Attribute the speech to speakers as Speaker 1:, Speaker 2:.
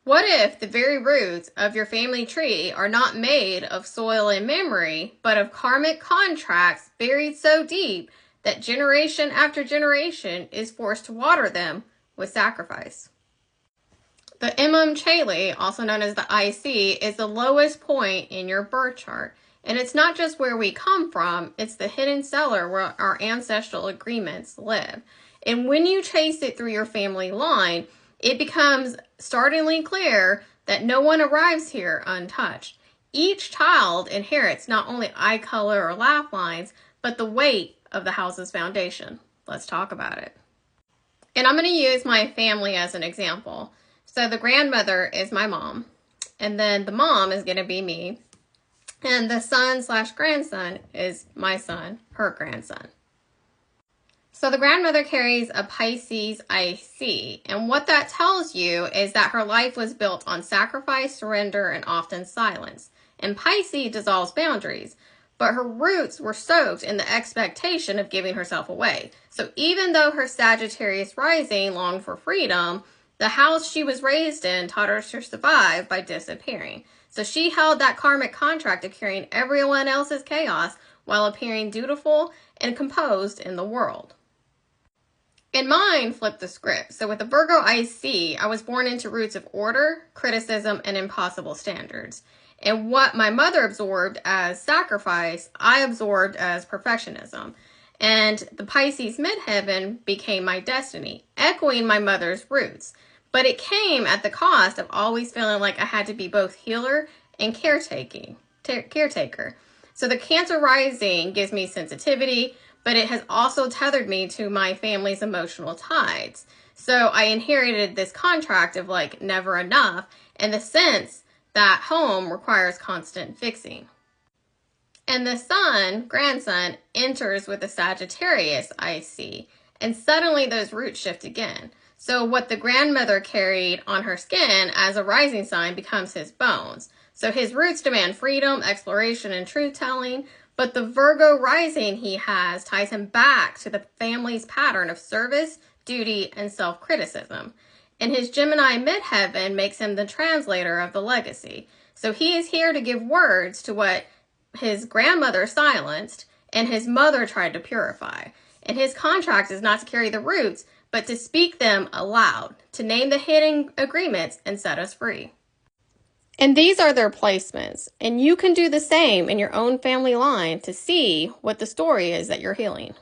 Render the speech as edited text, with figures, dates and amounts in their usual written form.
Speaker 1: What if the very roots of your family tree are not made of soil and memory, but of karmic contracts buried so deep that generation after generation is forced to water them with sacrifice? The Chale, also known as the IC, is the lowest point in your birth chart. And it's not just where we come from, it's the hidden cellar where our ancestral agreements live. And when you chase it through your family line, it becomes startlingly clear that no one arrives here untouched. Each child inherits not only eye color or laugh lines, but the weight of the house's foundation. Let's talk about it. And I'm going to use my family as an example. So the grandmother is my mom, and then the mom is going to be me, and the son/grandson is my son, her grandson. So the grandmother carries a Pisces IC, and what that tells you is that her life was built on sacrifice, surrender, and often silence. And Pisces dissolves boundaries, but her roots were soaked in the expectation of giving herself away. So even though her Sagittarius rising longed for freedom, the house she was raised in taught her to survive by disappearing. So she held that karmic contract of carrying everyone else's chaos while appearing dutiful and composed in the world. And mine flipped the script. So with the Virgo IC, I was born into roots of order, criticism, and impossible standards. And what my mother absorbed as sacrifice, I absorbed as perfectionism. And the Pisces midheaven became my destiny, echoing my mother's roots. But it came at the cost of always feeling like I had to be both healer and caretaker. So the Cancer rising gives me sensitivity, but it has also tethered me to my family's emotional tides. So I inherited this contract of like never enough, and the sense that home requires constant fixing. And the son, grandson, enters with a Sagittarius IC, and suddenly those roots shift again. So what the grandmother carried on her skin as a rising sign becomes his bones. So his roots demand freedom, exploration, and truth-telling, but the Virgo rising he has ties him back to the family's pattern of service, duty, and self-criticism. And his Gemini midheaven makes him the translator of the legacy. So he is here to give words to what his grandmother silenced and his mother tried to purify. And his contract is not to carry the roots, but to speak them aloud, to name the hidden agreements and set us free. And these are their placements. And you can do the same in your own family line to see what the story is that you're healing.